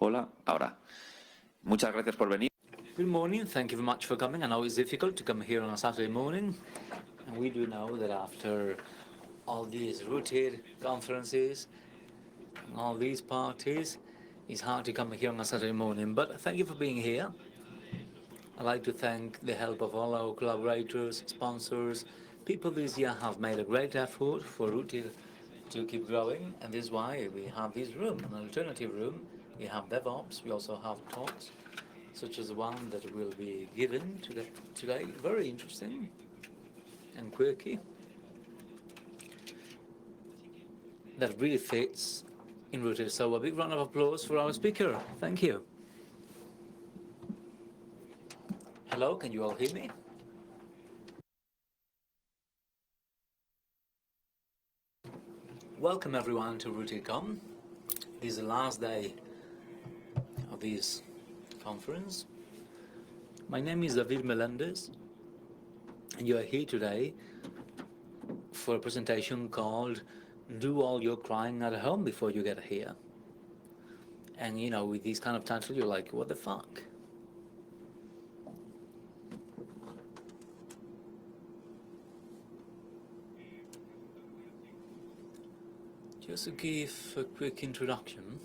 Hola, ahora. Muchas gracias por venir. Good morning, thank you very much for coming. I know it's difficult to come here on a Saturday morning, and we do know that after all these routine conferences and all these parties, it's hard to come here on a Saturday morning, but thank you for being here. I'd like to thank the help of all our collaborators, sponsors. People this year have made a great effort for routine to keep growing, and this is why we have this room, an alternative room. We have DevOps, we also have talks, such as the one that will be given today. Very interesting and quirky. That really fits in Rooted. So a big round of applause for our speaker. Thank you. Hello, can you all hear me? Welcome everyone to RootedCon. This is the last day of this conference. My name is David Melendez, and you are here today for a presentation called Do All Your Crying at Home Before You Get Here. And you know, with this kind of title, you're like, what the fuck? Just to give a quick introduction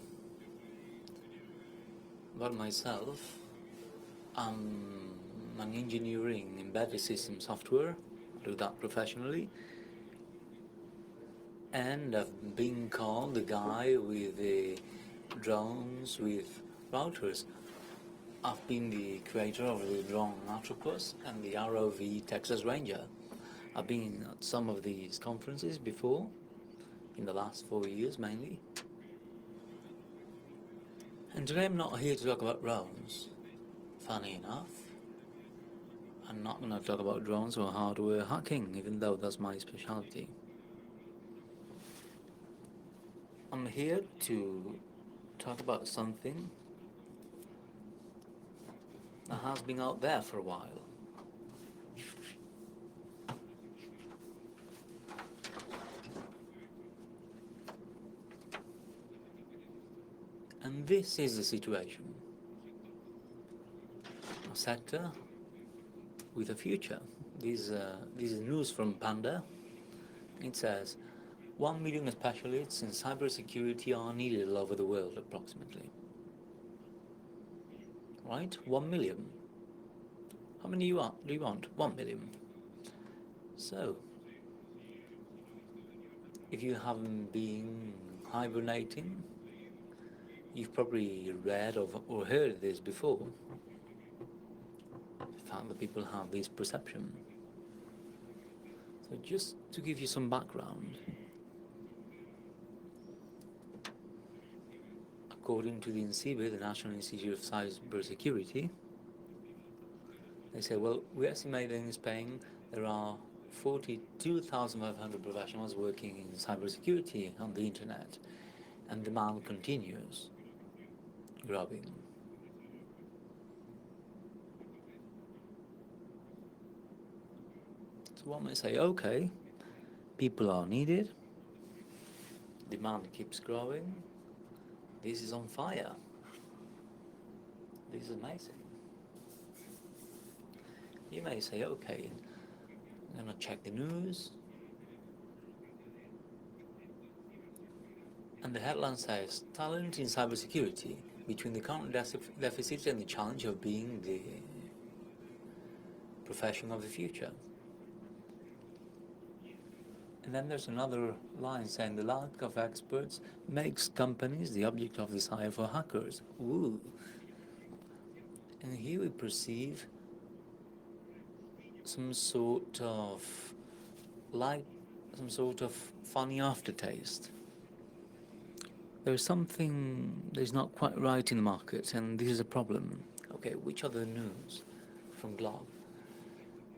about myself, I'm an engineer in embedded system software, I do that professionally, and I've been called the guy with the drones with routers. I've been the creator of the drone Octopus and the ROV Texas Ranger. I've been at some of these conferences before, in the last 4 years mainly. And today I'm not here to talk about drones. Funny enough, I'm not going to talk about drones or hardware hacking, even though that's my specialty. I'm here to talk about something that has been out there for a while. And this is the situation. A sector with a future. This is news from Panda. It says 1 million specialists in cybersecurity are needed all over the world, approximately. Right? 1 million. How many do you want? 1 million. So, if you haven't been hibernating, you've probably read or heard this before. The fact that people have this perception. So just to give you some background, according to the INCIBE, the National Institute of Cybersecurity, they say, well, we estimate that in Spain there are 42,500 professionals working in cybersecurity on the internet, and demand continues growing. So one may say, okay, people are needed, demand keeps growing, this is on fire, this is amazing. You may say, okay, I'm gonna check the news, and the headline says, talent in cybersecurity, between the current deficit and the challenge of being the profession of the future. And then there's another line saying the lack of experts makes companies the object of desire for hackers. Ooh. And here we perceive some sort of funny aftertaste. There's something that is not quite right in the market, and this is a problem. Okay, which other news from Glove?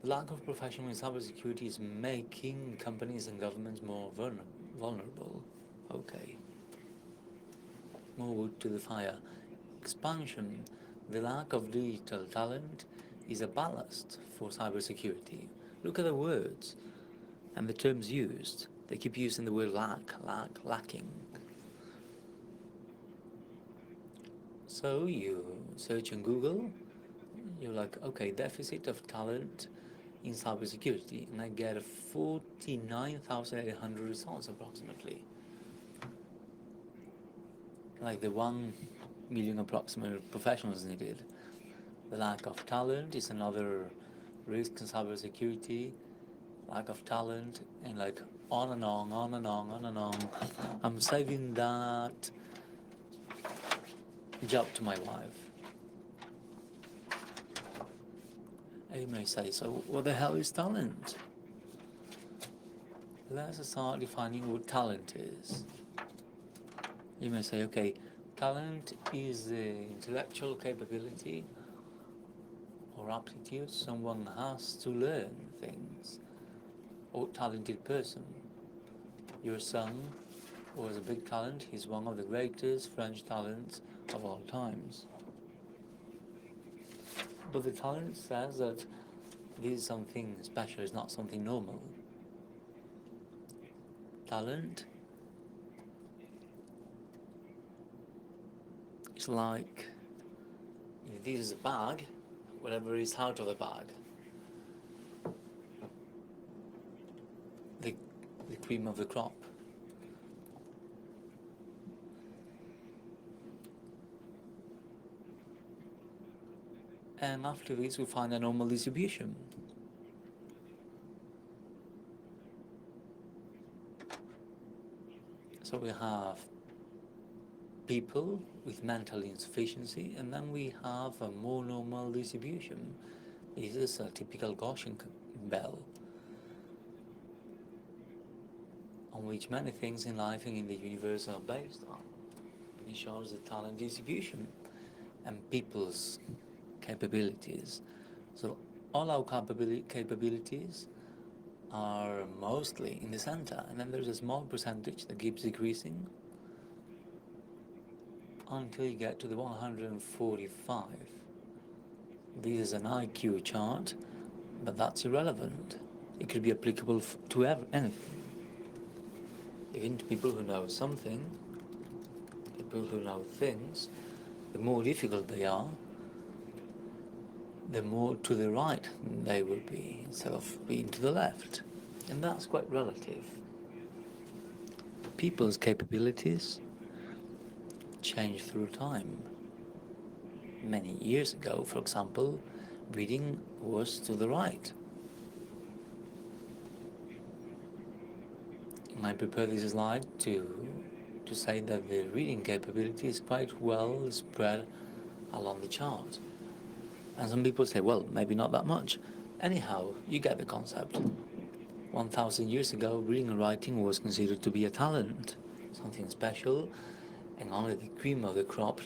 The lack of professional in cybersecurity is making companies and governments more vulnerable. Okay. More wood to the fire. Expansion. The lack of digital talent is a ballast for cybersecurity. Look at the words and the terms used. They keep using the word lacking. So you search on Google, you're like, okay, deficit of talent in cybersecurity, and I get 49,800 results approximately. Like the 1 million approximate professionals needed. The lack of talent is another risk in cybersecurity. Lack of talent, and like on and on, on and on, on and on. I'm saving that job to my wife. And you may say, so what the hell is talent? Let's start defining what talent is. You may say, okay, talent is the intellectual capability or aptitude someone has to learn things. Or talented person. Your son was a big talent. He's one of the greatest French talents of all times. But the talent says that this is something special, it's not something normal. Talent is like, if this is a bag, whatever is out of the bag. The cream of the crop. And after this we find a normal distribution. So we have people with mental insufficiency, and then we have a more normal distribution. This is a typical Gaussian bell, on which many things in life and in the universe are based on. It shows the talent distribution and people's capabilities. So all our capabilities are mostly in the center, and then there's a small percentage that keeps decreasing until you get to the 145. This is an IQ chart, but that's irrelevant. It could be applicable to anything. Even to people who know something, people who know things, the more difficult they are, the more to the right they will be, instead of being to the left. And that's quite relative. People's capabilities change through time. Many years ago, for example, reading was to the right. And I prepare this slide to say that the reading capability is quite well spread along the chart. And some people say, well, maybe not that much. Anyhow, you get the concept. 1,000 years ago, reading and writing was considered to be a talent, something special, and only the cream of the crop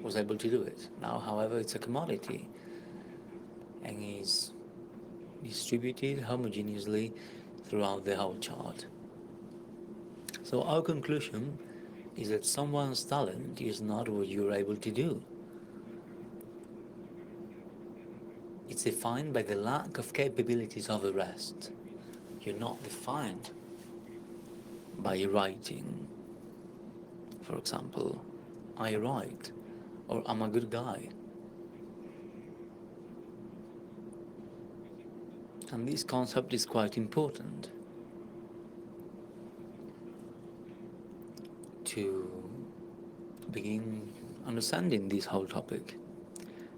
was able to do it. Now, however, it's a commodity and is distributed homogeneously throughout the whole chart. So our conclusion is that someone's talent is not what you're able to do. It's defined by the lack of capabilities of the rest. You're not defined by writing. For example, I write, or I'm a good guy. And this concept is quite important to begin understanding this whole topic.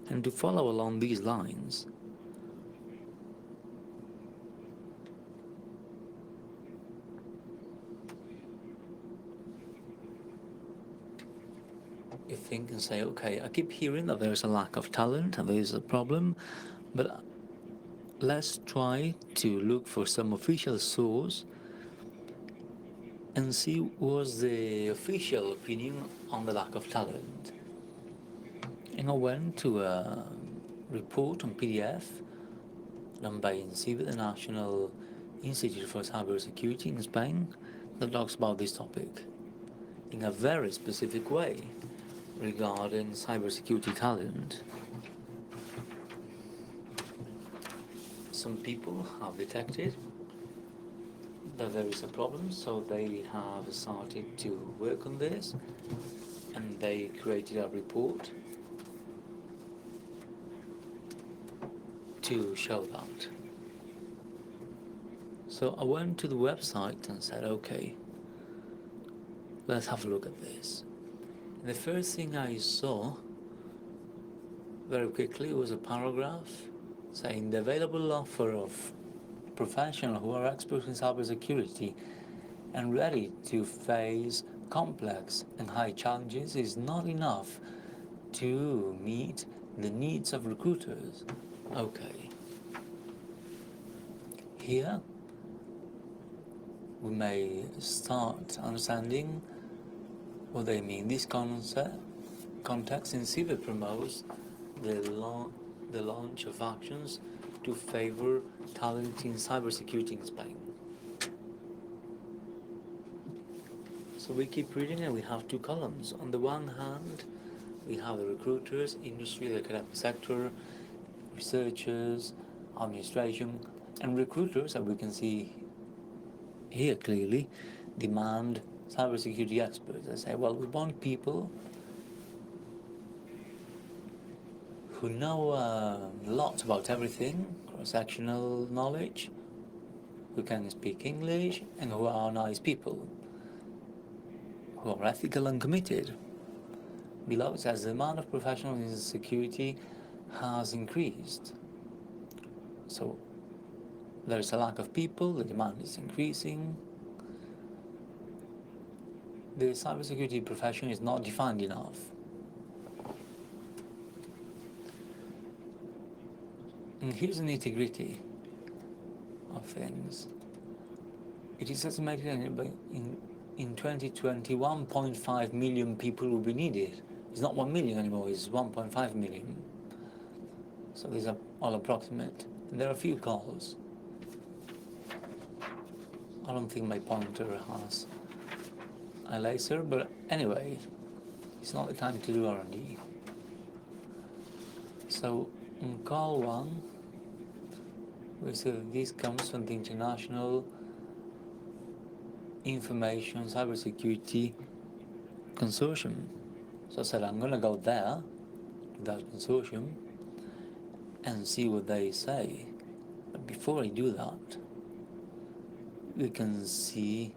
And to follow along these lines, you think and say, okay, I keep hearing that there's a lack of talent and there's a problem, but let's try to look for some official source and see what's the official opinion on the lack of talent. And I went to a report on PDF done by INCIBE, the National Institute for Cybersecurity in Spain, that talks about this topic in a very specific way regarding cybersecurity talent. Some people have detected that there is a problem, so they have started to work on this, and they created a report to show that. So I went to the website and said, okay, let's have a look at this. The first thing I saw very quickly was a paragraph saying the available offer of professionals who are experts in cybersecurity and ready to face complex and high challenges is not enough to meet the needs of recruiters. Okay. Here we may start understanding what they mean. This context in civil promotes the launch of actions to favor talent in cybersecurity in Spain. So we keep reading and we have two columns. On the one hand, we have the recruiters, industry, the academic sector, researchers, administration, and recruiters, as we can see here clearly, demand cybersecurity experts. They say, well, we want people who know a lot about everything, cross-sectional knowledge, who can speak English, and who are nice people, who are ethical and committed. Below it says the amount of professionals in security has increased. So there's a lack of people, the demand is increasing. The cybersecurity profession is not defined enough. And here's the nitty-gritty of things. It is estimated in 2020, 1.5 million people will be needed. It's not 1 million anymore, it's 1.5 million. So these are all approximate. And there are a few calls. I don't think my pointer has a laser, but anyway, it's not the time to do R&D. So in call 1, we see that this comes from the International Information Cybersecurity Consortium. So I said, I'm going to go there, that consortium, and see what they say. But before I do that, we can see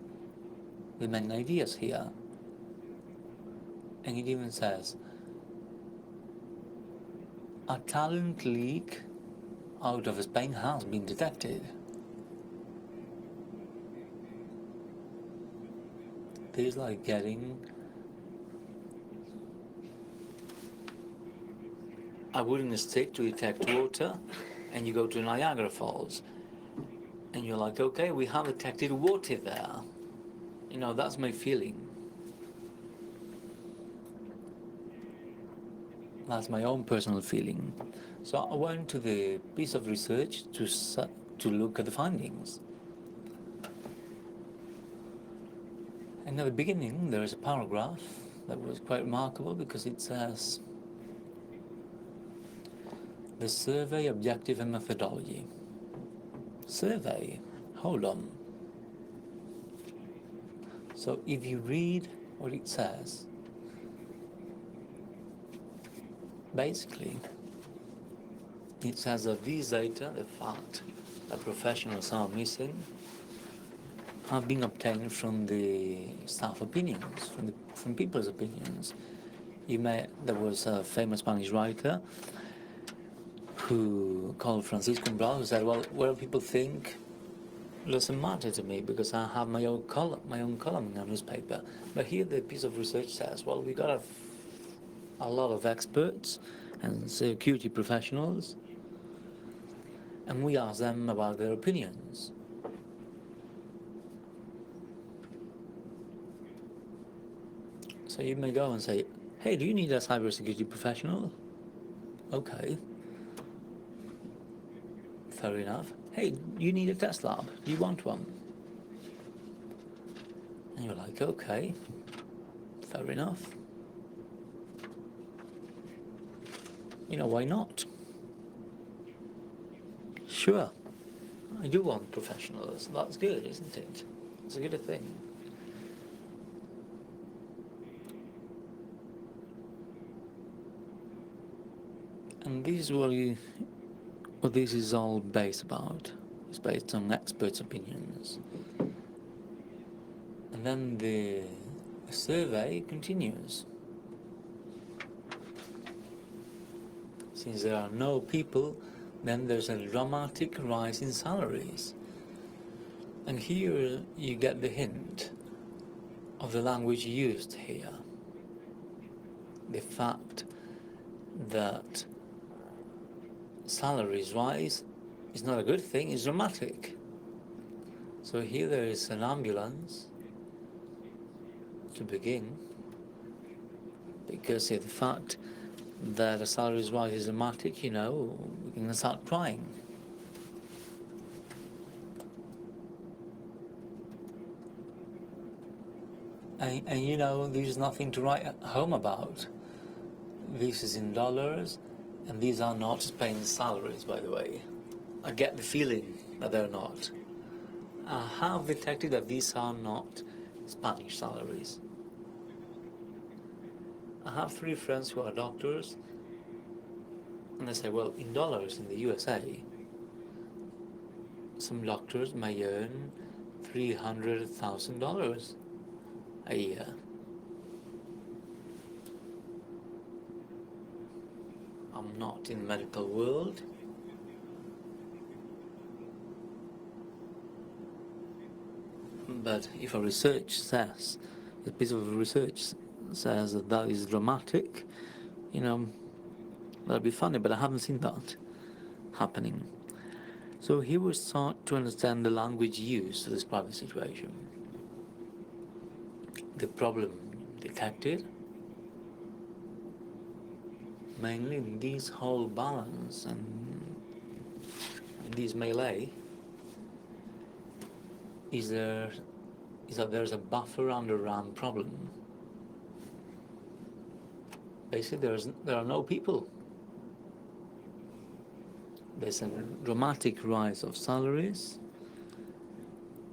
the main ideas here. And it even says, a talent leak out of Spain has been detected. This is like getting a wooden stick to detect water, and you go to Niagara Falls, and you're like, okay, we have detected water there. You know, that's my feeling. That's my own personal feeling. So I went to the piece of research to look at the findings. And at the beginning, there is a paragraph that was quite remarkable because it says, the survey objective and methodology. Survey? Hold on. So if you read what it says, basically, it says that these data, the fact that professionals are missing, have been obtained from the staff opinions, from people's opinions. There was a famous Spanish writer who called Francisco Umbral, who said, well, what people think doesn't matter to me because I have my own column in a newspaper. But here the piece of research says, well, we got a lot of experts and security professionals, and we asked them about their opinions. So you may go and say, hey, do you need a cybersecurity professional? Okay. Fair enough. Hey, you need a test lab. Do you want one? And you're like, okay, fair enough. You know, why not? Sure, I do want professionals. That's good, isn't it? It's a good thing. And this is what what this is all based about. It's based on experts' opinions. And then the survey continues. Since there are no people, then there's a dramatic rise in salaries. And here you get the hint of the language used here. The fact that salaries rise is not a good thing, it's dramatic. So here there is an ambulance to begin, because if the fact that a salaries rise is dramatic, we can start crying. And there's nothing to write home about. This is in dollars, and these are not Spain's salaries, by the way. I get the feeling that they're not. I have detected that these are not Spanish salaries. I have 3 friends who are doctors, and they say, well, in dollars in the USA, some doctors may earn $300,000 a year. I'm not in the medical world, but if a piece of research says that is dramatic, that'd be funny, but I haven't seen that happening. So here we start to understand the language used to describe the situation. The problem detected, mainly in this whole balance and in this melee, is that there's a buffer underrun problem. Basically, there are no people. There's a dramatic rise of salaries,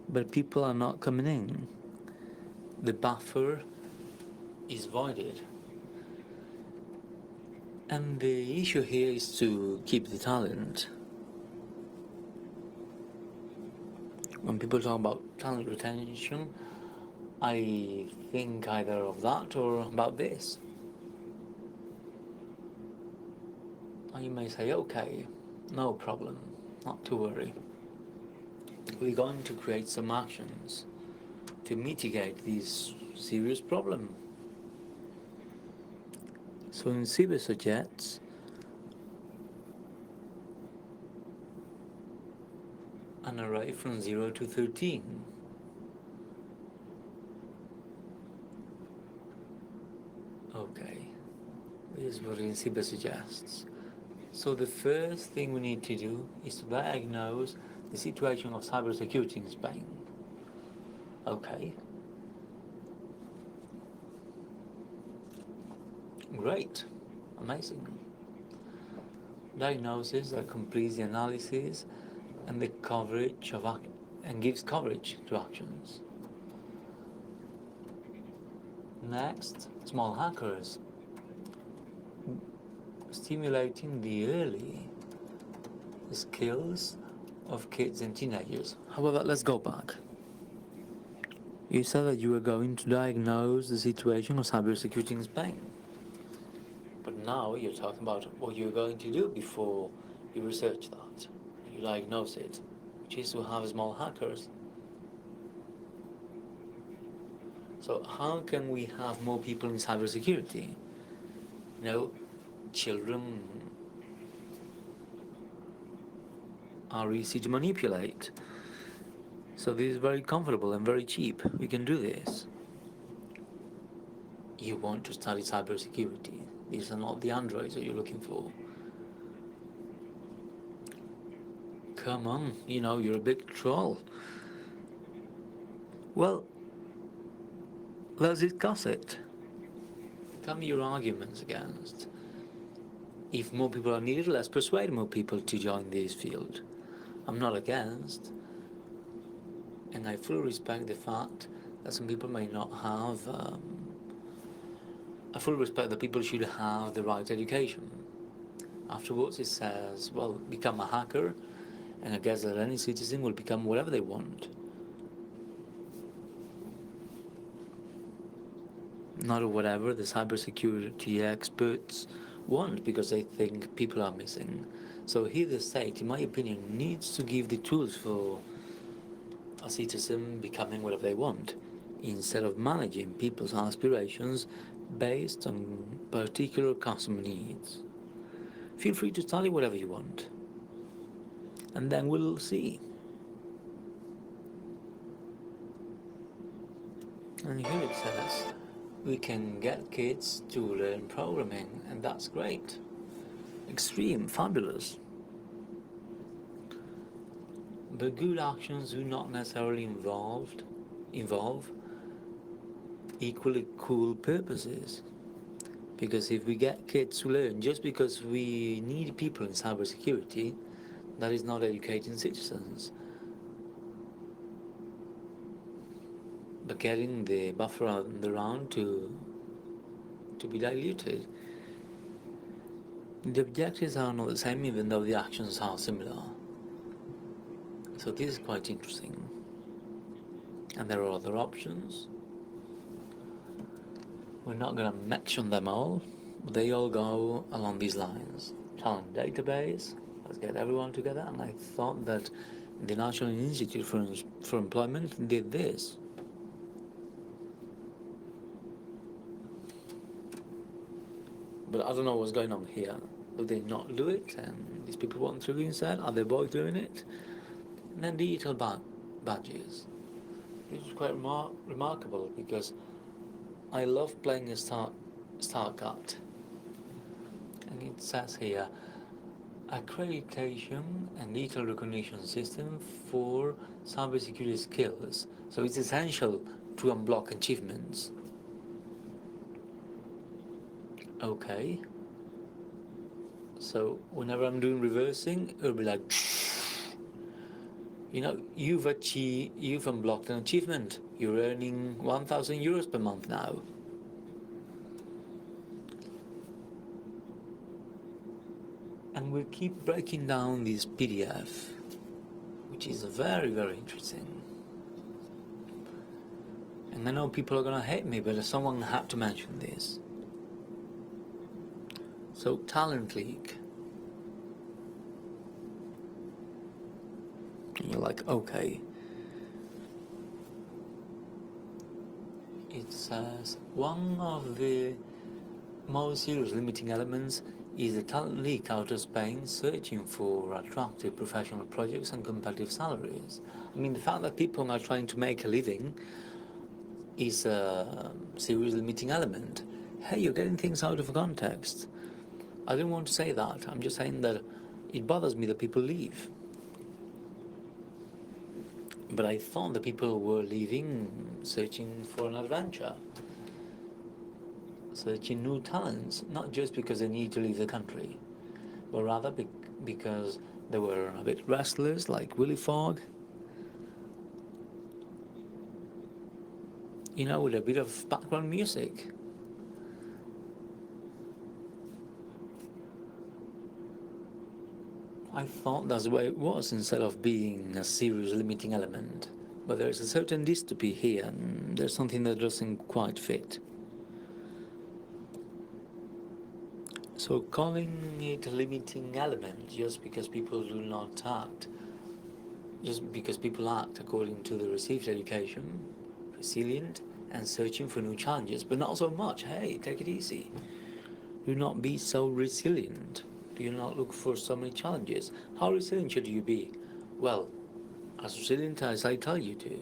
but people are not coming in. The buffer is voided. And the issue here is to keep the talent. When people talk about talent retention, I think either of that or about this. And you may say, okay, no problem, not to worry. We're going to create some actions to mitigate this serious problem. So Insibe suggests an array from 0 to 13. Okay, this is what Insibe suggests. So the first thing we need to do is to diagnose the situation of cybersecurity in Spain. Okay. Great. Amazing. Diagnosis that completes the analysis and the coverage and gives coverage to actions. Next, small hackers. Stimulating the early skills of kids and teenagers. However, let's go back. You said that you were going to diagnose the situation of cybersecurity in Spain. But now you're talking about what you're going to do before you research that, you diagnose it, which is to have small hackers. So how can we have more people in cybersecurity? Children are easy to manipulate. So this is very comfortable and very cheap. We can do this. You want to study cybersecurity. These are not the androids that you're looking for. Come on, you're a big troll. Well, let's discuss it. Tell me your arguments against. If more people are needed, let's persuade more people to join this field. I'm not against, and I fully respect the fact that some people may not have. I fully respect that people should have the right education. Afterwards, it says, well, become a hacker, and I guess that any citizen will become whatever they want. Not whatever the cybersecurity experts want, because they think people are missing. So here the state, in my opinion, needs to give the tools for a citizen becoming whatever they want, instead of managing people's aspirations based on particular customer needs. Feel free to study whatever you want, and then we'll see. And here it says we can get kids to learn programming, and that's great. Extreme, fabulous. But good actions do not necessarily involve equally cool purposes. Because if we get kids to learn just because we need people in cybersecurity, that is not educating citizens, but getting the buffer around to be diluted. The objectives are not the same, even though the actions are similar. So this is quite interesting. And there are other options. We're not going to mention them all, but they all go along these lines. Talent database, let's get everyone together. And I thought that the National Institute for Employment did this. But I don't know what's going on here. Do they not do it? And these people want to do it instead? Are they both doing it? And then digital badges. This is quite remarkable, because I love playing a StarCut. And it says here, accreditation and digital recognition system for cybersecurity skills. So it's essential to unblock achievements. Okay. So whenever I'm doing reversing, it'll be like, you know, you've unblocked an achievement. You're earning 1,000 euros per month now. And we'll keep breaking down this PDF, which is very, very interesting. And I know people are going to hate me, but someone had to mention this. So, Talent League. And you're like, okay. It says, one of the most serious limiting elements is the talent leak out of Spain searching for attractive professional projects and competitive salaries. I mean, the fact that people are trying to make a living is a serious limiting element. Hey, you're getting things out of context. I don't want to say that. I'm just saying that it bothers me that people leave. But I thought that people were leaving searching for an adventure, searching new talents, not just because they need to leave the country, but rather because they were a bit restless, like Willy Fogg. You know, with a bit of background music. I thought that's the way it was, instead of being a serious limiting element. But there's a certain dystopy here, and there's something that doesn't quite fit. So calling it a limiting element just because people do not act, just because people act according to the received education, resilient and searching for new challenges, but not so much. Hey, take it easy. Do not be so resilient. Do you not look for so many challenges? How resilient should you be? Well, as resilient as I tell you to.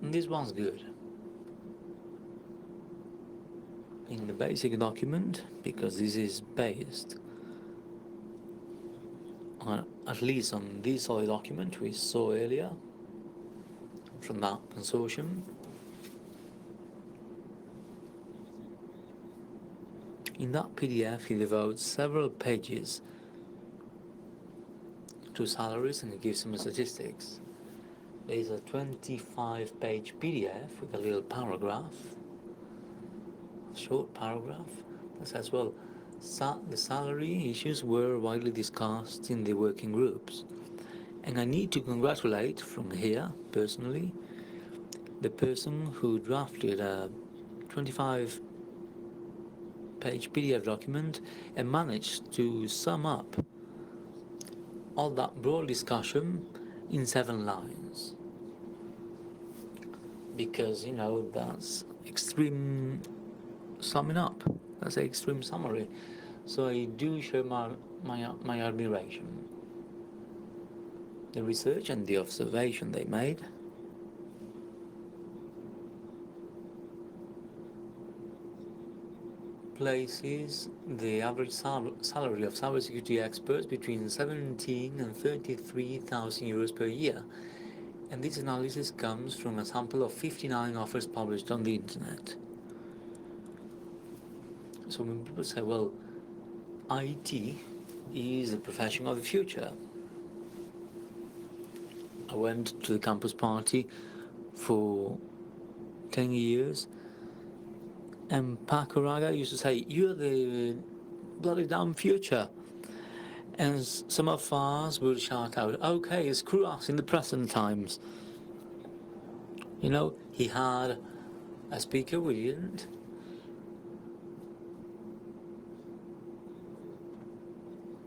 And this one's good. In the basic document, because this is based on, at least on this solid document we saw earlier from that consortium. In that PDF, he devotes several pages to salaries and he gives some statistics. There is a 25-page PDF with a little paragraph short paragraph that says, well, the salary issues were widely discussed in the working groups. And I need to congratulate from here, personally, the person who drafted a 25-page PDF document and managed to sum up all that broad discussion in 7 lines. Because, that's extreme summing up. That's an extreme summary. So I do show my admiration. The research and the observation they made. Places the average salary of cybersecurity experts between 17 and 33,000 euros per year. And this analysis comes from a sample of 59 offers published on the internet. So when people say, well, IT is the profession of the future. I went to the campus party for 10 years, and Paco Raga used to say, you're the bloody damn future. And some of us would shout out, okay, screw us in the present times. He had a speaker, we didn't.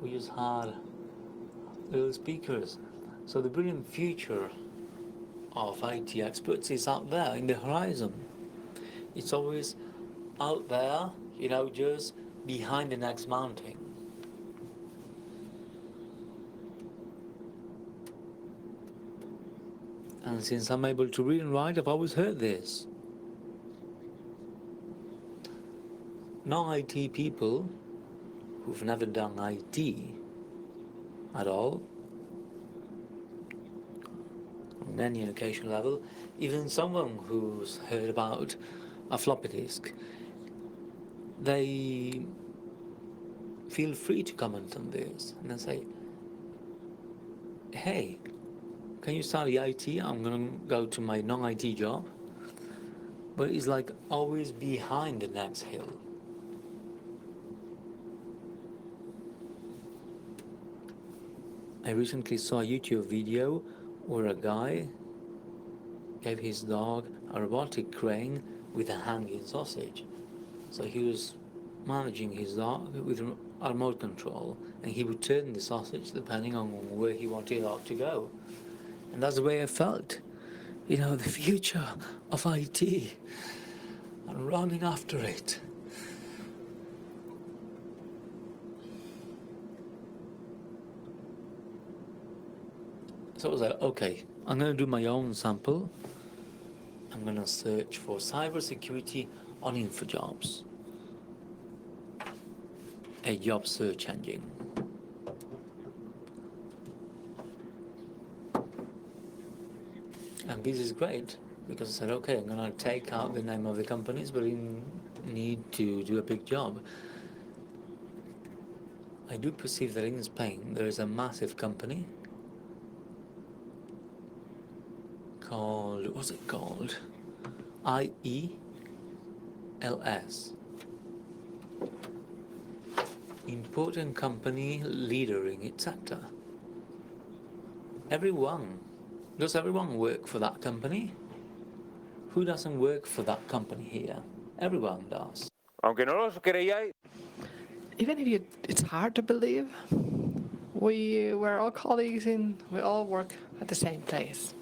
We just had little speakers. So the brilliant future of IT experts is out there in the horizon. It's always out there, just behind the next mountain. And since I'm able to read and write, I've always heard this. Non-IT people who've never done IT at all, on any education level, even someone who's heard about a floppy disk, they feel free to comment on this and then say, hey, can you study IT? I'm going to go to my non-IT job. But it's like always behind the next hill. I recently saw a YouTube video where a guy gave his dog a robotic crane with a hanging sausage. So he was managing his dog with a remote control, and he would turn the sausage depending on where he wanted the dog to go. And that's the way I felt. The future of IT. I'm running after it. So I was like, okay, I'm going to do my own sample. I'm going to search for cybersecurity on InfoJobs, a job search engine. And this is great because I said, okay, I'm going to take out the name of the companies, but I need to do a big job. I do perceive that in Spain there is a massive company called, what's it called? IELS. Important company leader in its sector. Does everyone work for that company? Who doesn't work for that company here? Everyone does. Aunque no los creáis. Even if it's hard to believe, we're all colleagues we all work at the same place.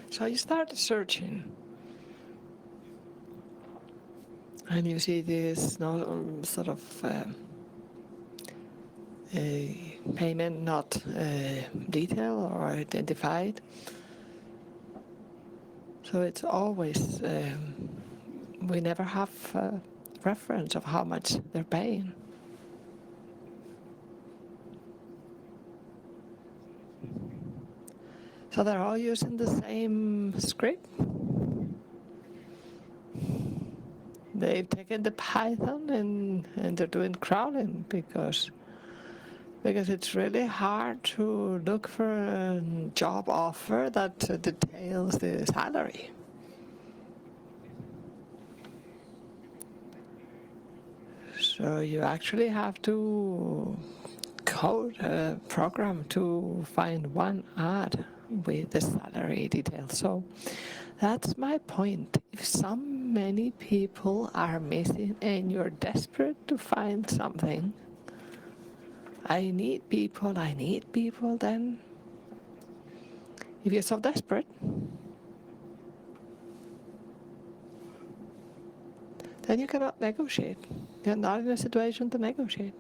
So you start searching, and you see this sort of a payment not detailed or identified. So it's always, we never have a reference of how much they're paying. So they're all using the same script. They've taken the Python and they're doing crawling because it's really hard to look for a job offer that details the salary. So you actually have to code a program to find one ad with the salary details. So that's my point. If so many people are missing and you're desperate to find something, I need people, then if you're so desperate, then you cannot negotiate. You're not in a situation to negotiate.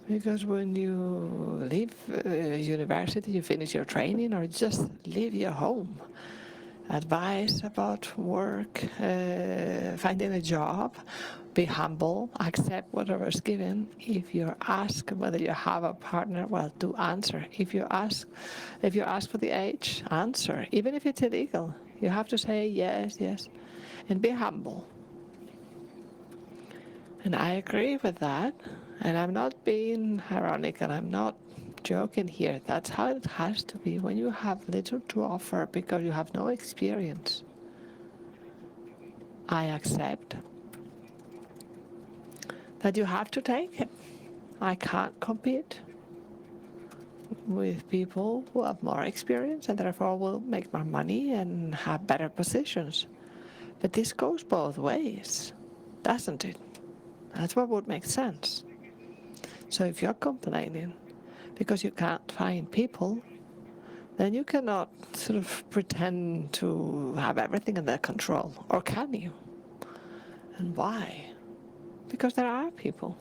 Because when you leave university, you finish your training or just leave your home, advice about work, finding a job, be humble, accept whatever is given. If you're asked whether you have a partner, well, do answer. If you ask for the age, answer. Even if it's illegal, you have to say yes, yes, and be humble. And I agree with that. And I'm not being ironic, and I'm not joking here. That's how it has to be when you have little to offer because you have no experience. I accept that you have to take it. I can't compete with people who have more experience and therefore will make more money and have better positions. But this goes both ways, doesn't it? That's what would make sense. So if you're complaining because you can't find people, then you cannot sort of pretend to have everything under control. Or can you? And why? Because there are people.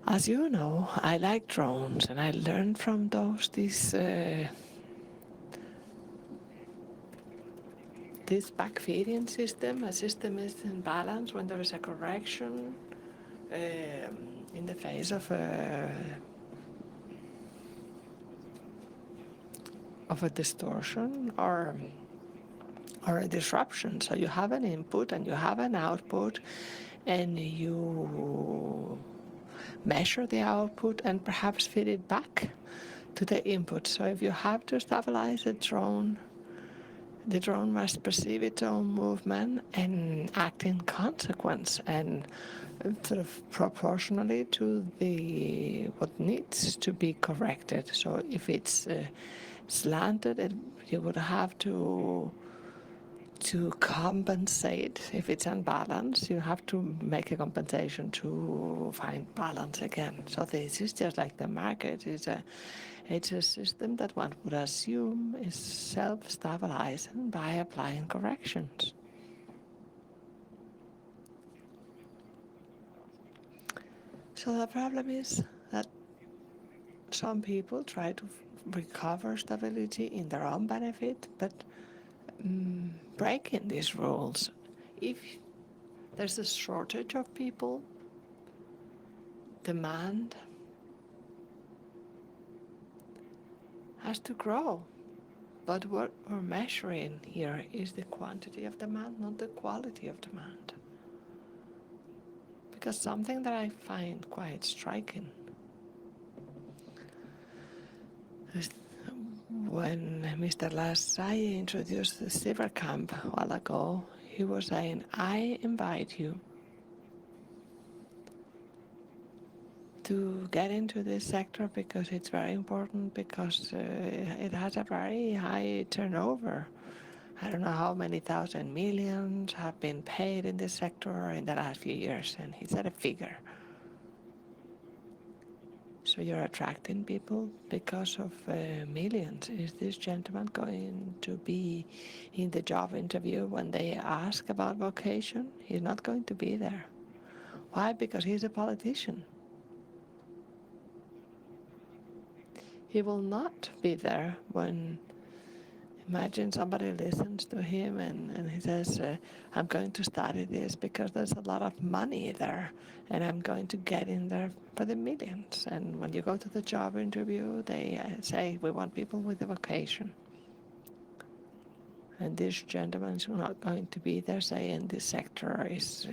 As you know, I like drones, and I learned from this backfeeding system. A system is in balance when there is a correction in the face of a distortion or a disruption. So you have an input and you have an output, and you measure the output and perhaps feed it back to the input. So if you have to stabilize the drone must perceive its own movement and act in consequence and sort of proportionally to what needs to be corrected. So if it's slanted, you would have to compensate. If it's unbalanced, you have to make a compensation to find balance again. So this is just like the market. It's a system that one would assume is self-stabilizing by applying corrections. So the problem is that some people try to recover stability in their own benefit, but breaking these rules. If there's a shortage of people, demand has to grow. But what we're measuring here is the quantity of demand, not the quality of demand. Because something that I find quite striking is when Mr. Lassalle introduced the Silver Camp a while ago, he was saying, I invite you to get into this sector because it's very important, because it has a very high turnover. I don't know how many thousand millions have been paid in this sector in the last few years, and he said a figure. So you're attracting people because of millions. Is this gentleman going to be in the job interview when they ask about vocation? He's not going to be there. Why? Because he's a politician. He will not be there when, imagine somebody listens to him and he says, I'm going to study this because there's a lot of money there and I'm going to get in there for the millions. And when you go to the job interview, they say, we want people with a vocation. And this gentleman is not going to be there saying this sector is,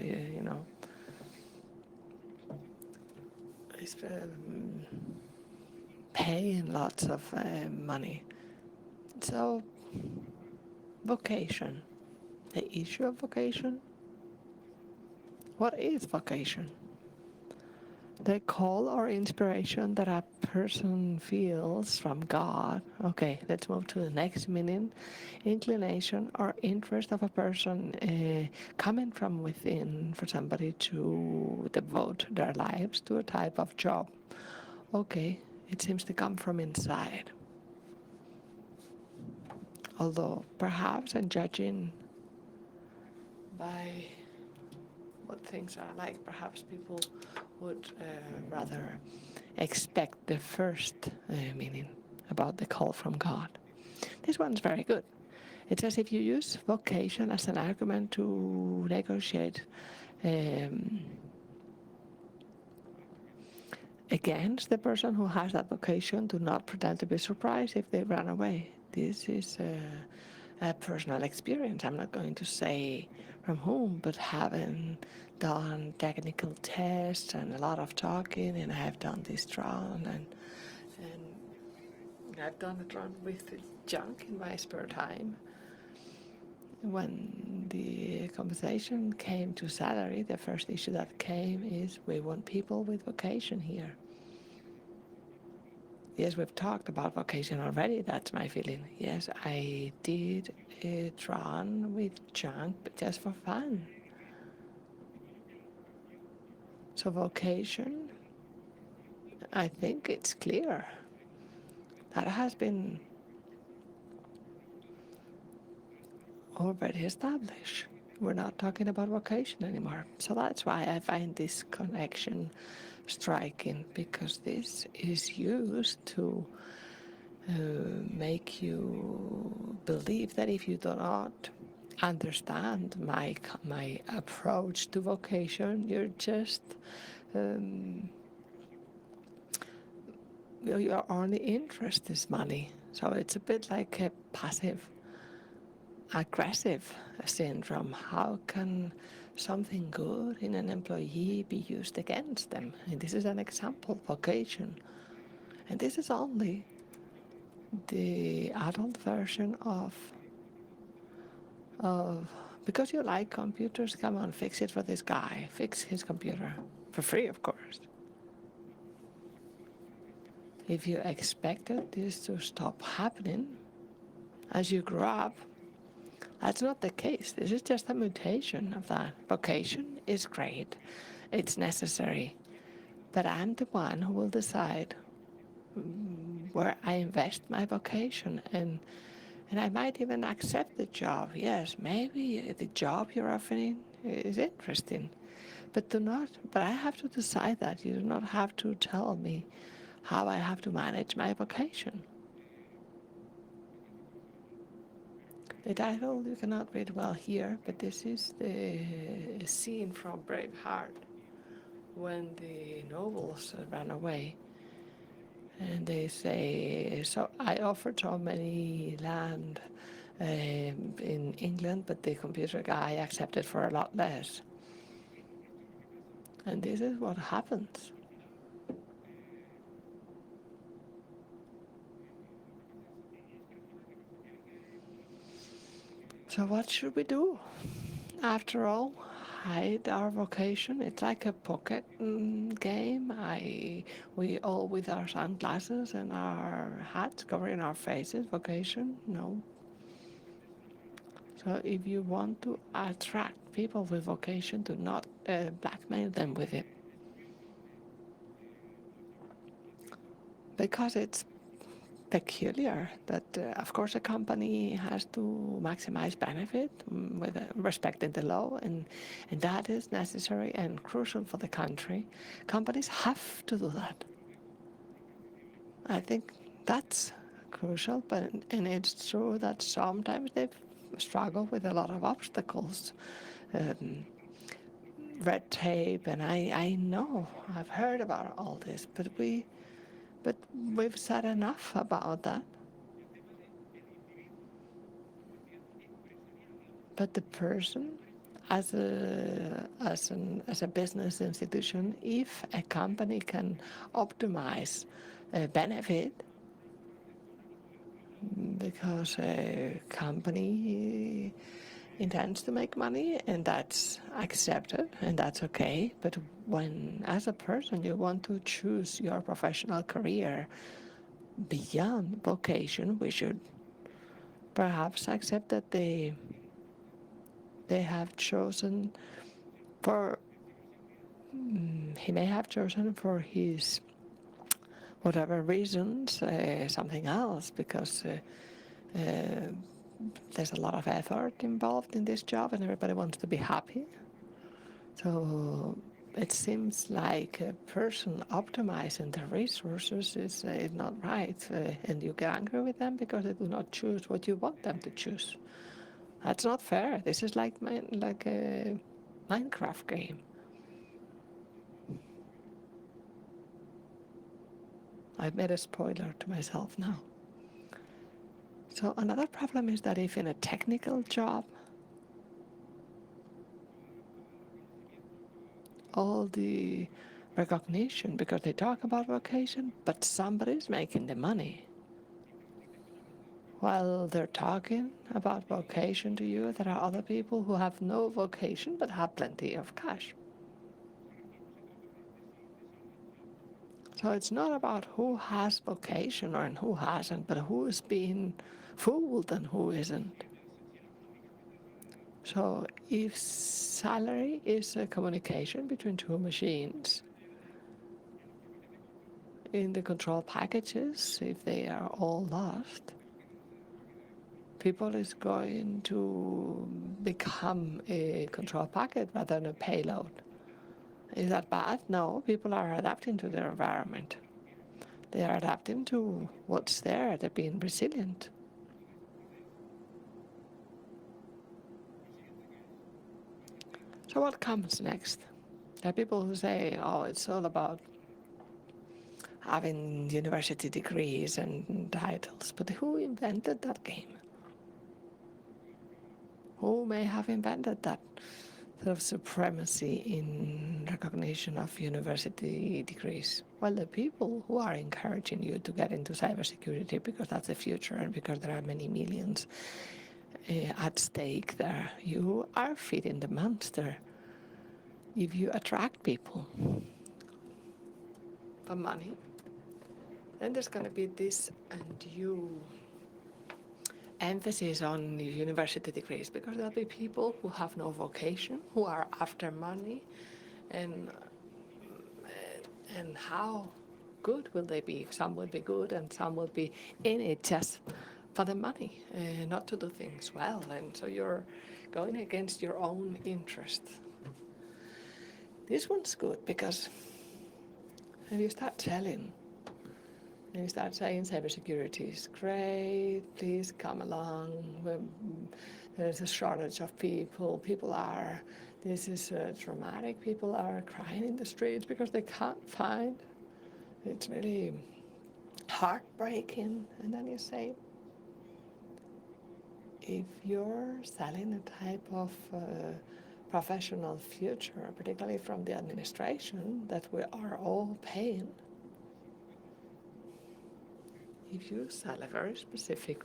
is paying lots of money. So, vocation, the issue of vocation. What is vocation? The call or inspiration that a person feels from God. Okay, let's move to the next meaning. Inclination or interest of a person coming from within for somebody to devote their lives to a type of job. Okay, it seems to come from inside. Although perhaps, and judging by what things are like, perhaps people would rather expect the first meaning about the call from God. This one's very good. It says if you use vocation as an argument to negotiate against the person who has that vocation, do not pretend to be surprised if they run away. This is a personal experience. I'm not going to say from whom, but having done technical tests and a lot of talking, and I have done this run, and I've done it run with junk in my spare time. When the conversation came to salary, the first issue that came is we want people with vocation here. Yes, we've talked about vocation already, that's my feeling. Yes, I did it run with junk, but just for fun. So vocation, I think it's clear. That has been already established. We're not talking about vocation anymore. So that's why I find this connection striking, because this is used to make you believe that if you do not understand my approach to vocation, you're just your only interest is money. So it's a bit like a passive aggressive syndrome. How can something good in an employee be used against them? And this is an example, vocation. And this is only the adult version of because you like computers, come on, fix it for this guy. Fix his computer. For free, of course. If you expected this to stop happening as you grow up, that's not the case. This is just a mutation of that. Vocation is great. It's necessary. But I'm the one who will decide where I invest my vocation. And I might even accept the job. Yes, maybe the job you're offering is interesting. But I have to decide that. You do not have to tell me how I have to manage my vocation. The title you cannot read well here, but this is the scene from Braveheart when the nobles ran away. And they say, so I offered so many land in England, but the computer guy accepted for a lot less. And this is what happens. So what should we do? After all, hide our vocation. It's like a pocket game. We all with our sunglasses and our hats covering our faces. Vocation? No. So if you want to attract people with vocation, do not blackmail them with it. Because it's peculiar that, of course, a company has to maximize benefit with respecting the law, and that is necessary and crucial for the country. Companies have to do that. I think that's crucial, and it's true that sometimes they struggle with a lot of obstacles, red tape, and I know, I've heard about all this, but we've said enough about that. But the person as a business institution, if a company can optimize a benefit because a company intends to make money, and that's accepted and that's okay. But when, as a person, you want to choose your professional career beyond vocation, we should perhaps accept that they have chosen for he may have chosen for his whatever reasons something else, because there's a lot of effort involved in this job and everybody wants to be happy. So it seems like a person optimizing their resources is not right, and you get angry with them because they do not choose what you want them to choose. That's not fair. This is like a Minecraft game. I've made a spoiler to myself now. So another problem is that if in a technical job, all the recognition, because they talk about vocation, but somebody's making the money. While they're talking about vocation to you, there are other people who have no vocation but have plenty of cash. So it's not about who has vocation and who hasn't, but who is being fooled and who isn't. So if salary is a communication between two machines, in the control packages, if they are all lost, people is going to become a control packet rather than a payload. Is that bad? No, people are adapting to their environment. They are adapting to what's there. They're being resilient. So what comes next? There are people who say, oh, it's all about having university degrees and titles. But who invented that game? Who may have invented that sort of supremacy in recognition of university degrees? Well, the people who are encouraging you to get into cybersecurity because that's the future and because there are many millions at stake there, you are feeding the monster. If you attract people for money, then there's going to be this undue emphasis on university degrees, because there'll be people who have no vocation, who are after money, and how good will they be? Some will be good and some will be in it just for the money, not to do things well, and so you're going against your own interest. This one's good because when you start telling, and you start saying cybersecurity is great, please come along, there's a shortage of people, this is traumatic, people are crying in the streets because they can't find, it's really heartbreaking. And then you say, if you're selling a type of professional future, particularly from the administration, that we are all paying, if you sell a very specific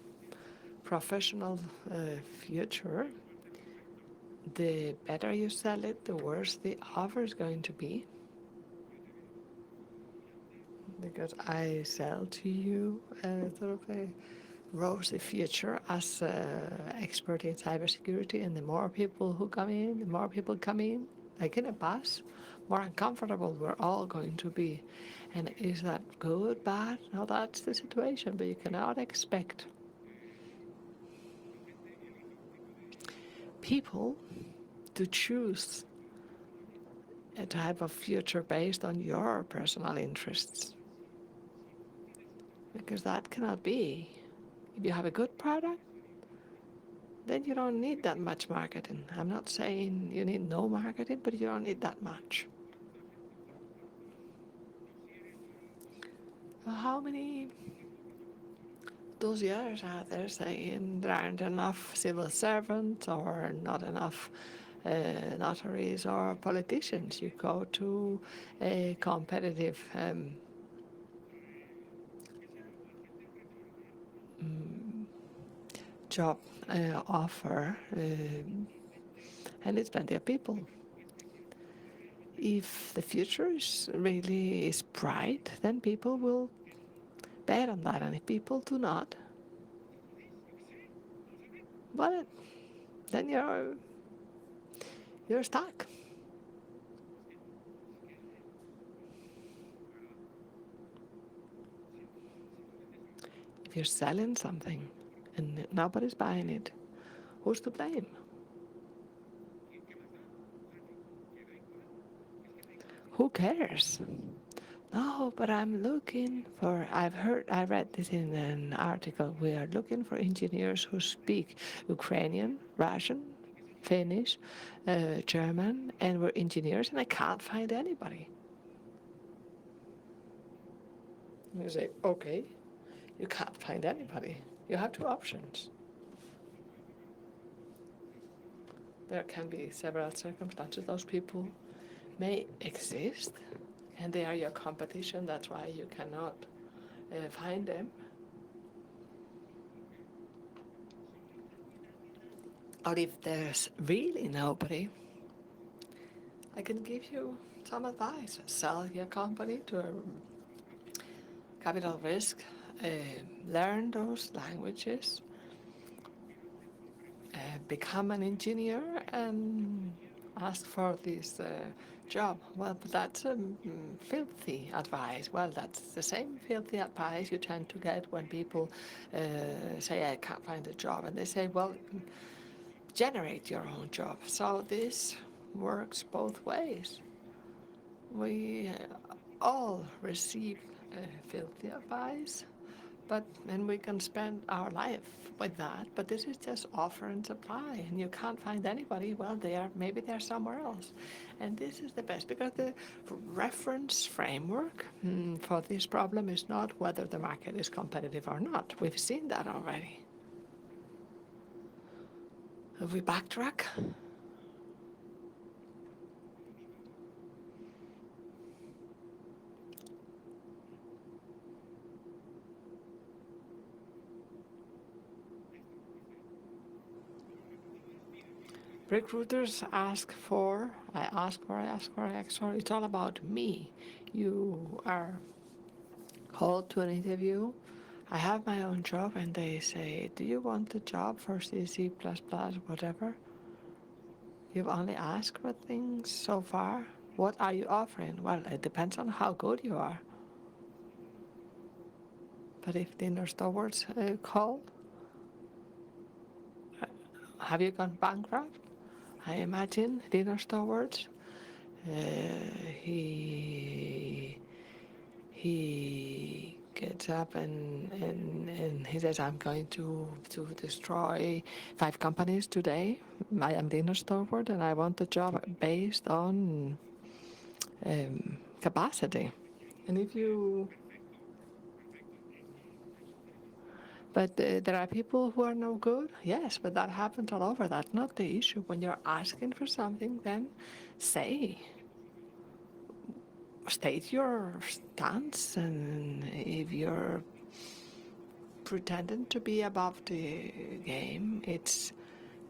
professional future, the better you sell it, the worse the offer is going to be. Because I sell to you sort of a rosy future as an expert in cybersecurity, and the more people who come in, like in a bus, more uncomfortable we're all going to be. And is that good, bad? No, that's the situation, but you cannot expect people to choose a type of future based on your personal interests, because that cannot be. If you have a good product, then you don't need that much marketing. I'm not saying you need no marketing, but you don't need that much. How many dossiers are there saying there aren't enough civil servants or not enough notaries or politicians. You go to a competitive job offer, and it's plenty of people. If the future is bright, then people will bet on that, and if people do not, well, then you're stuck. If you're selling something and nobody's buying it, who's to blame? Who cares? No, but I'm looking for, I read this in an article. We are looking for engineers who speak Ukrainian, Russian, Finnish, German, and we're engineers, and I can't find anybody. You say, okay, you can't find anybody. You have two options. There can be several circumstances. Those people may exist, and they are your competition. That's why you cannot find them. Or if there's really nobody, I can give you some advice. Sell your company to a capital risk, learn those languages, become an engineer, and ask for this job. Well, that's filthy advice. Well, that's the same filthy advice you tend to get when people say, I can't find a job. And they say, well, generate your own job. So this works both ways. We all receive filthy advice, and we can spend our life with that, but this is just offer and supply, and you can't find anybody. Well, maybe they're somewhere else, and this is the best, because the reference framework for this problem is not whether the market is competitive or not. We've seen that already. If we backtrack, recruiters ask for, it's all about me. You are called to an interview. I have my own job, and they say, do you want the job for C, C++, whatever? You've only asked for things so far. What are you offering? Well, it depends on how good you are. But if dinner stewards call, have you gone bankrupt? I imagine dinner stewards. He gets up and he says, I'm going to destroy 5 companies today. I am dinner steward, and I want the job based on capacity. And if you... But there are people who are no good, yes, but that happens all over. That's not the issue. When you're asking for something, then state your stance, and if you're pretending to be above the game, it's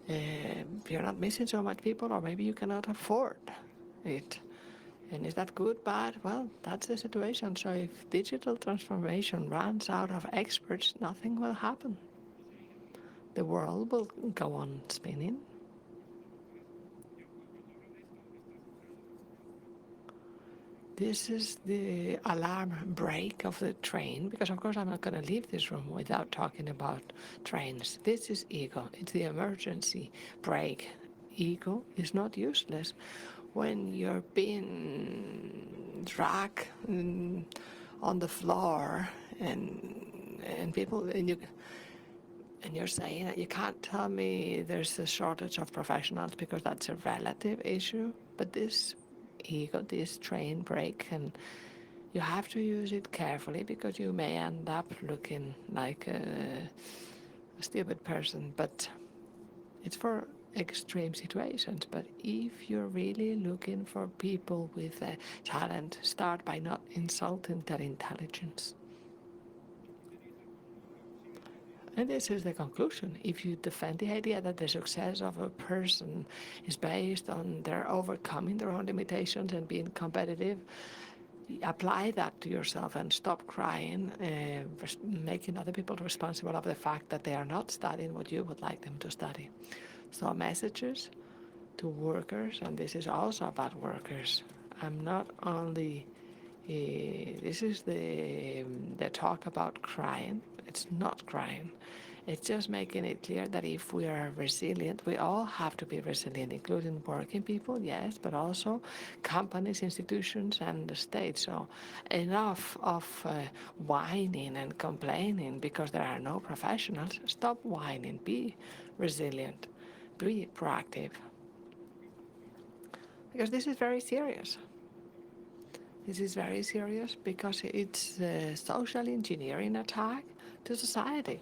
you're not missing so much people, or maybe you cannot afford it. And is that good, bad? Well, that's the situation. So if digital transformation runs out of experts, nothing will happen. The world will go on spinning. This is the alarm brake of the train, because of course I'm not going to leave this room without talking about trains. This is ego. It's the emergency brake. Ego is not useless. When you're being dragged on the floor and people and you're saying that you can't tell me there's a shortage of professionals, because that's a relative issue. But this ego, this train brake, and you have to use it carefully, because you may end up looking like a stupid person. But it's for extreme situations. But if you're really looking for people with talent, start by not insulting their intelligence. And this is the conclusion. If you defend the idea that the success of a person is based on their overcoming their own limitations and being competitive, apply that to yourself and stop crying, making other people responsible of the fact that they are not studying what you would like them to study. So messages to workers, and this is also about workers. I'm not only, this is the talk about crying. It's not crying. It's just making it clear that if we are resilient, we all have to be resilient, including working people, yes, but also companies, institutions, and the state. So enough of whining and complaining because there are no professionals. Stop whining. Be resilient. Be proactive. Because this is very serious. This is very serious because it's a social engineering attack to society.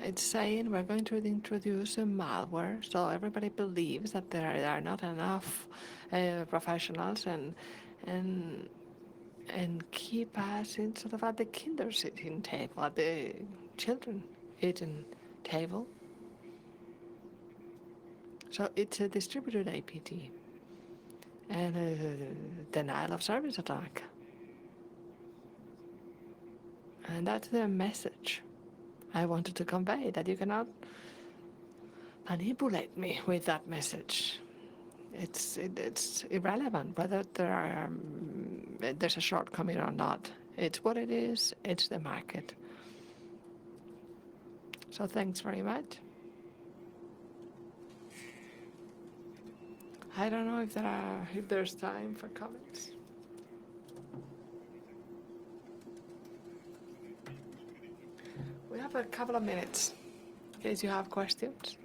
It's saying we're going to introduce a malware so everybody believes that there are not enough professionals and keep us in sort of at the kinder sitting table, at the children eating table. So it's a distributed APT and a denial of service attack. And that's the message I wanted to convey, that you cannot manipulate me with that message. It's irrelevant whether there's a shortcoming or not. It's what it is. It's the market. So thanks very much. I don't know if there's time for comments. We have a couple of minutes in case you have questions.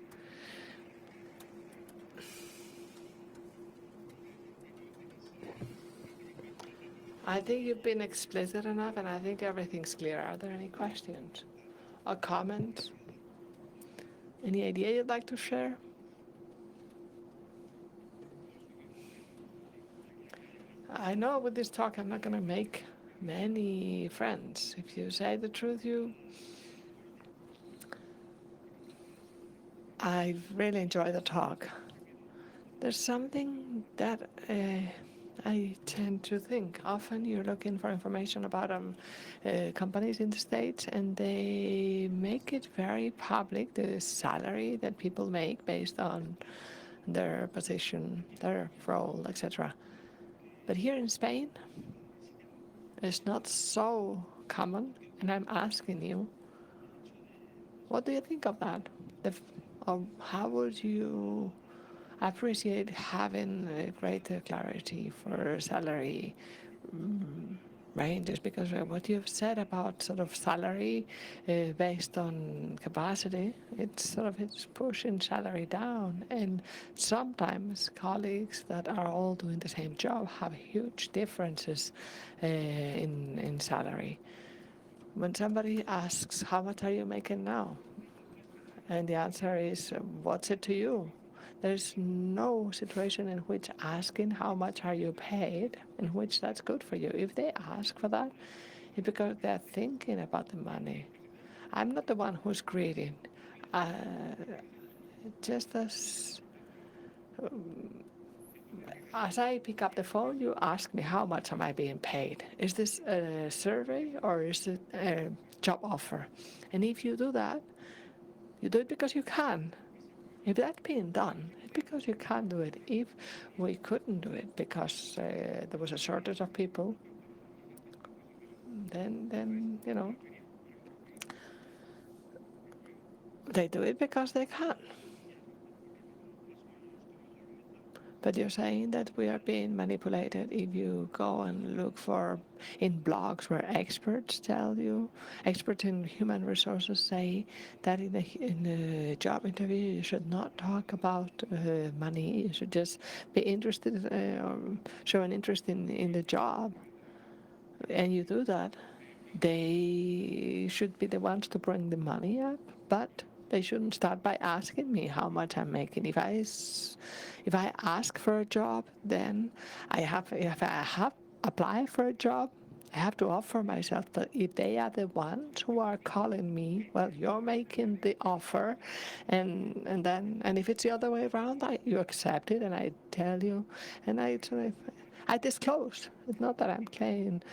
I think you've been explicit enough, and I think everything's clear. Are there any questions or comments? Any idea you'd like to share? I know with this talk I'm not going to make many friends. If you say the truth, I really enjoy the talk. There's something that I tend to think. Often you're looking for information about companies in the States, and they make it very public, the salary that people make based on their position, their role, etc. But here in Spain, it's not so common, and I'm asking you, what do you think of that? How would you appreciate having a greater clarity for salary ranges? Because what you've said about sort of salary based on capacity, it's pushing salary down, and sometimes colleagues that are all doing the same job have huge differences in salary. When somebody asks, how much are you making now? And the answer is, what's it to you? There's no situation in which asking how much are you paid, in which that's good for you. If they ask for that, it's because they're thinking about the money. I'm not the one who's greedy. Just as I pick up the phone, you ask me how much am I being paid? Is this a survey or is it a job offer? And if you do that, you do it because you can. If that's being done, it's because you can do it. If we couldn't do it because there was a shortage of people, then they do it because they can. But you're saying that we are being manipulated. If you go and look in blogs where experts tell you, experts in human resources say that in a job interview you should not talk about money. You should just be interested or show an interest in the job. And you do that, they should be the ones to bring the money up. But They shouldn't start by asking me how much I'm making. If I ask for a job, then if I have applied for a job, I have to offer myself. But if they are the ones who are calling me, well, you're making the offer, and if it's the other way around, you accept it, and I tell you, and I disclose. It's not that I'm claiming.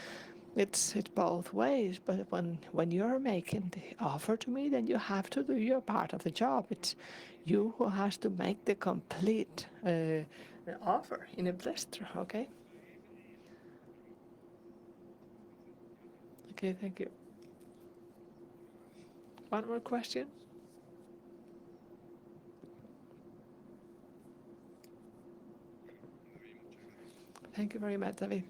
It's both ways. But when you're making the offer to me, then you have to do your part of the job. It's you who has to make the complete offer in a blister. Okay. Okay, thank you. One more question? Thank you very much, David.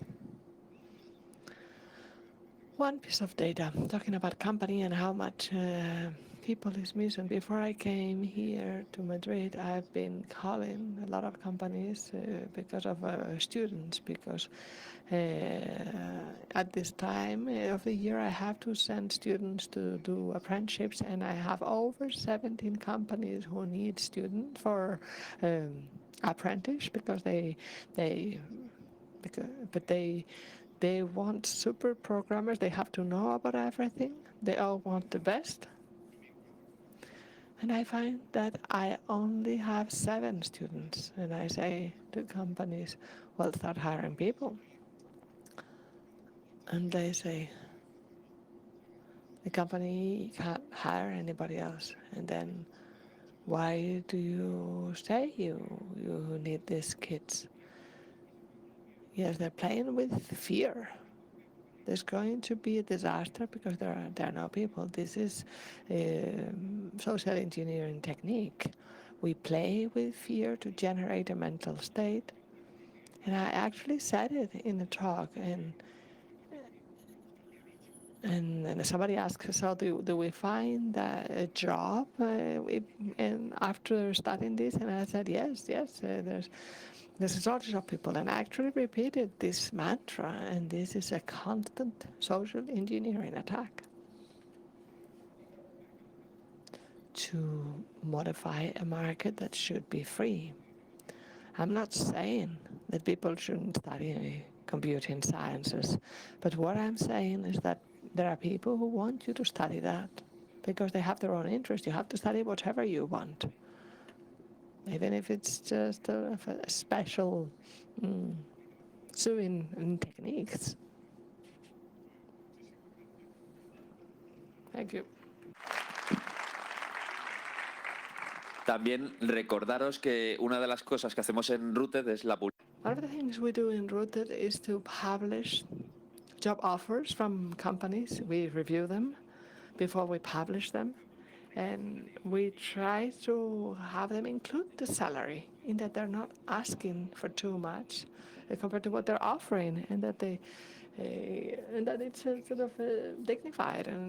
One piece of data, talking about company and how much people is missing. Before I came here to Madrid, I've been calling a lot of companies because of students, because at this time of the year I have to send students to do apprenticeships, and I have over 17 companies who need students for apprentice because they want super programmers. They have to know about everything. They all want the best. And I find that I only have 7 students. And I say to companies, well, start hiring people. And they say, the company can't hire anybody else. And then, why do you say you need these kids? Yes, they're playing with fear. There's going to be a disaster because there are no people. This is social engineering technique. We play with fear to generate a mental state. And I actually said it in a talk, and somebody asked, so do we find a job and after studying this? And I said, yes, there's a shortage of people, and I actually repeated this mantra, and this is a constant social engineering attack to modify a market that should be free. I'm not saying that people shouldn't study computing sciences, but what I'm saying is that there are people who want you to study that because they have their own interest. You have to study whatever you want, even if it's just a special sewing techniques. Thank you. También recordaros que una de las cosas que hacemos en Rooted es la publicación. One of the things we do in Rooted is to publish job offers from companies. We review them before we publish them, and we try to have them include the salary, in that they're not asking for too much compared to what they're offering, and that it's sort of dignified and